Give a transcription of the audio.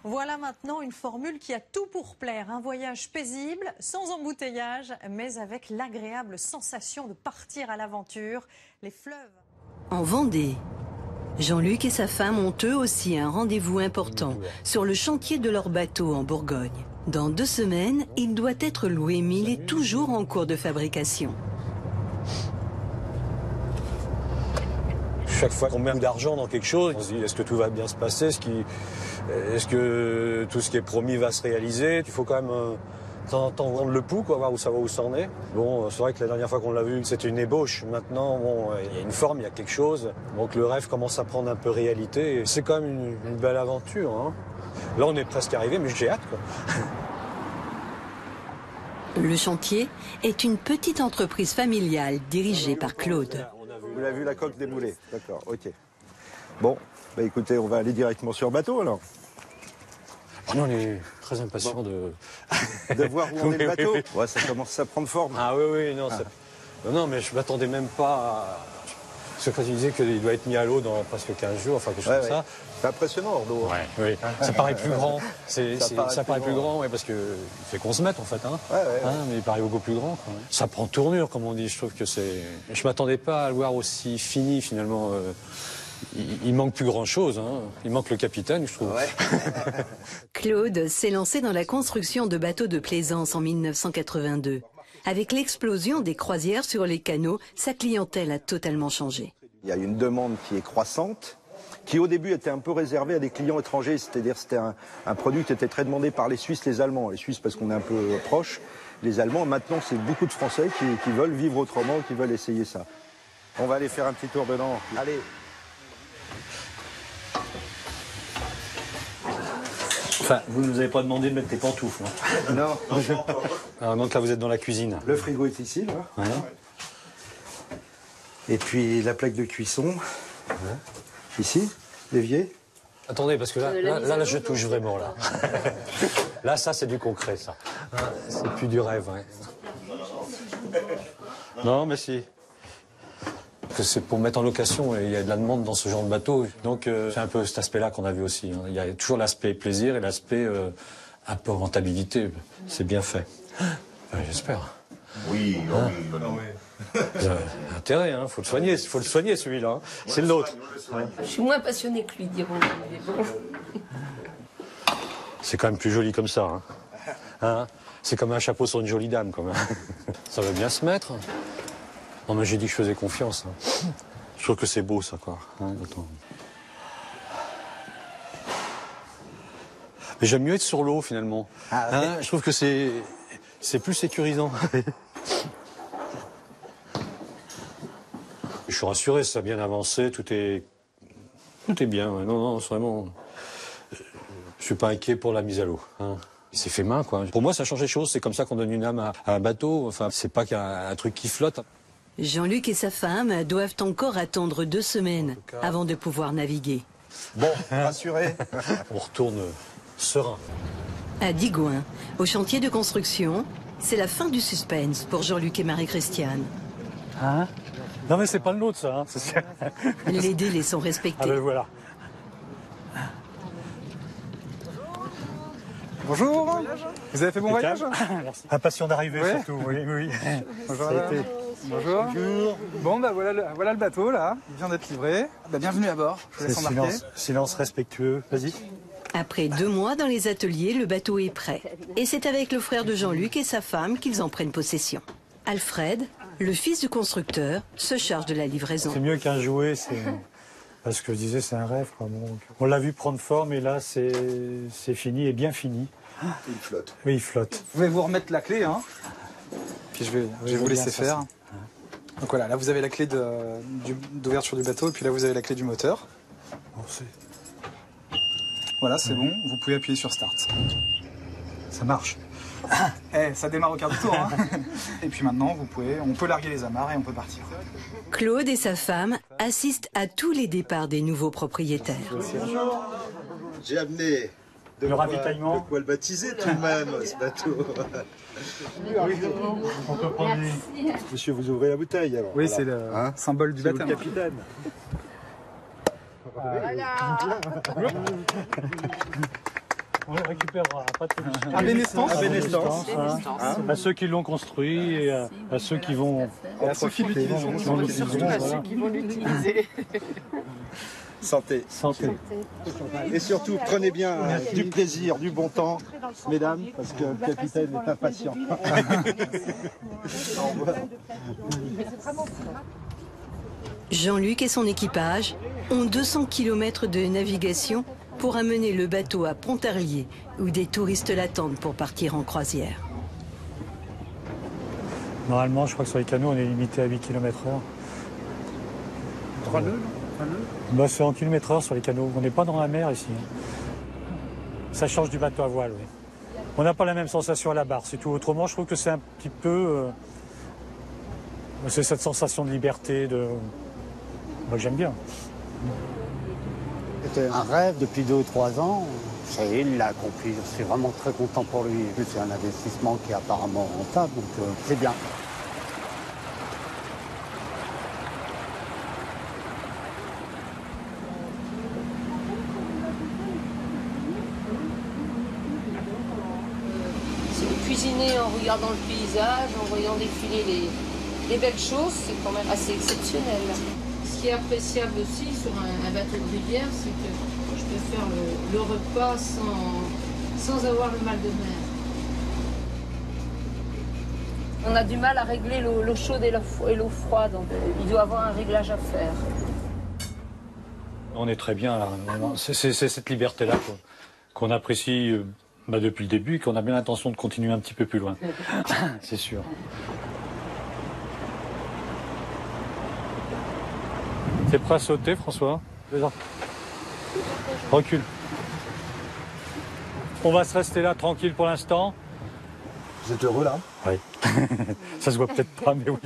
Voilà maintenant une formule qui a tout pour plaire. Un voyage paisible, sans embouteillage, mais avec l'agréable sensation de partir à l'aventure. Les fleuves. En Vendée, Jean-Luc et sa femme ont eux aussi un rendez-vous important sur le chantier de leur bateau en Bourgogne. Dans 2 semaines, il doit être loué, mais il est toujours en cours de fabrication. Chaque fois qu'on met d'argent dans quelque chose, on se dit est-ce que tout va bien se passer, est-ce que tout ce qui est promis va se réaliser. Il faut quand même de temps en temps vendre le pouls, voir où ça en est. Bon, c'est vrai que la dernière fois qu'on l'a vu, c'était une ébauche. Maintenant, bon, il y a une forme, il y a quelque chose. Donc le rêve commence à prendre un peu réalité. C'est quand même une belle aventure. Hein. Là, on est presque arrivé, mais j'ai hâte, quoi. Le chantier est une petite entreprise familiale dirigée par Claude. Vous l'avez vu, la coque démoulée. D'accord, ok. Bon, bah écoutez, on va aller directement sur le bateau alors. On est très impatients de voir où on est le bateau. Ouais, ça commence à prendre forme. Ah oui, non. Non, mais je m'attendais même pas à... Parce que quand il disait qu'il doit être mis à l'eau dans presque 15 jours, enfin quelque chose comme ça. C'est impressionnant hors d'eau. Oui. Ça paraît plus grand. Ça paraît plus grand, parce qu'il fait qu'on se mette en fait. Mais il paraît beaucoup plus grand. Quoi. Ça prend tournure, comme on dit. Je trouve que c'est... Je m'attendais pas à le voir aussi fini finalement. Il manque plus grand-chose. Hein. Il manque le capitaine, je trouve. Claude s'est lancé dans la construction de bateaux de plaisance en 1982. Avec l'explosion des croisières sur les canaux, sa clientèle a totalement changé. Il y a une demande qui est croissante, qui au début était un peu réservée à des clients étrangers, c'est-à-dire c'était un produit qui était très demandé par les Suisses, les Allemands. Les Suisses parce qu'on est un peu proche, les Allemands. Maintenant, c'est beaucoup de Français qui veulent vivre autrement, qui veulent essayer ça. On va aller faire un petit tour dedans. Allez. Enfin, vous ne nous avez pas demandé de mettre des pantoufles. Hein. Non. Alors, donc là, vous êtes dans la cuisine. Le frigo est ici, là. Ouais. Et puis la plaque de cuisson. Ici, l'évier. Attendez, parce que là, je touche vraiment, là. Là, ça, c'est du concret, ça. C'est plus du rêve, Non, mais si. C'est pour mettre en location, et il y a de la demande dans ce genre de bateau. Donc c'est un peu cet aspect-là qu'on a vu aussi. Hein. Il y a toujours l'aspect plaisir et l'aspect un peu rentabilité. C'est bien fait. J'espère. Oui, Intérêt, hein. Faut le soigner celui-là. Hein. C'est le nôtre. Je suis moins passionnée que lui, dirons-nous. Bon. C'est quand même plus joli comme ça. Hein. C'est comme un chapeau sur une jolie dame, quand même. Ça va bien se mettre. Non, mais j'ai dit que je faisais confiance. Hein. Je trouve que c'est beau, ça, quoi. Attends. Mais j'aime mieux être sur l'eau, finalement. Je trouve que c'est plus sécurisant. Je suis rassuré, ça a bien avancé, tout est bien. Ouais. Non, c'est vraiment... Je suis pas inquiet pour la mise à l'eau. Hein. C'est fait main, quoi. Pour moi, ça change les choses. C'est comme ça qu'on donne une âme à un bateau. Enfin, c'est pas qu'un truc qui flotte. Jean-Luc et sa femme doivent encore attendre 2 semaines avant de pouvoir naviguer. Bon, rassuré. On retourne serein. À Digoin, au chantier de construction, c'est la fin du suspense pour Jean-Luc et Marie-Christiane. Non mais c'est pas le nôtre, ça. Les délais sont respectés. Ah ben voilà. Bonjour. Vous avez fait bon voyage? Merci. Impatient d'arriver, surtout. Oui. Bonjour. Bonjour. Bon, bah voilà le bateau, là. Il vient d'être livré. Bah, bienvenue à bord. Je vous laisse embarquer. Silence respectueux. Vas-y. Après 2 mois dans les ateliers, le bateau est prêt. Et c'est avec le frère de Jean-Luc et sa femme qu'ils en prennent possession. Alfred, le fils du constructeur, se charge de la livraison. C'est mieux qu'un jouet, parce que je disais, c'est un rêve. Quoi. Bon, on l'a vu prendre forme et là, c'est fini et bien fini. Il flotte. Oui, il flotte. Je vais vous remettre la clé, hein. Puis je vais vous laisser faire. Donc voilà, là vous avez la clé d'ouverture du bateau et puis là vous avez la clé du moteur. Bon, voilà, c'est bon, vous pouvez appuyer sur Start. Ça marche. Ça démarre au quart de tour. Hein. Et puis maintenant, on peut larguer les amarres et on peut partir. Claude et sa femme assistent à tous les départs des nouveaux propriétaires. Bonjour. J'ai amené le ravitaillement. De quoi le baptiser tout de même, ce bateau. On peut prendre Monsieur, vous ouvrez la bouteille alors. Oui, voilà. C'est le symbole du baptême. Le capitaine. On le récupérera, pas de solution. À Bénestance. À Bénestance. À ceux qui l'ont construit et à ceux qui vont... Et à ceux qui l'utilisent. Voilà. qui vont l'utiliser. Santé. Santé. Et surtout, prenez bien du plaisir, du bon temps, mesdames, parce que le capitaine est impatient. Jean-Luc et son équipage ont 200 km de navigation pour amener le bateau à Pontarlier, où des touristes l'attendent pour partir en croisière. Normalement, je crois que sur les canaux, on est limité à 8 km/h. 3 nœuds, non Bah, c'est en km/h sur les canaux. On n'est pas dans la mer ici. Ça change du bateau à voile, oui. On n'a pas la même sensation à la barre, c'est tout. Autrement, je trouve que c'est un petit peu... c'est cette sensation de liberté, moi, que j'aime bien. C'était un rêve depuis 2 ou 3 ans. Ça y est, il l'a accompli. Je suis vraiment très content pour lui. En plus, c'est un investissement qui est apparemment rentable, donc c'est bien. Cuisiner en regardant le paysage, en voyant défiler les belles choses, c'est quand même assez exceptionnel. Ce qui est appréciable aussi sur un bateau de rivière, c'est que je peux faire le repas sans avoir le mal de mer. On a du mal à régler l'eau chaude et l'eau froide, donc il doit y avoir un réglage à faire. On est très bien là. C'est cette liberté-là qu'on apprécie depuis le début et qu'on a bien l'intention de continuer un petit peu plus loin. C'est sûr. T'es prêt à sauter, François? Recule. On va se rester là tranquille pour l'instant. Vous êtes heureux là? Oui. Ça se voit peut-être pas, mais oui.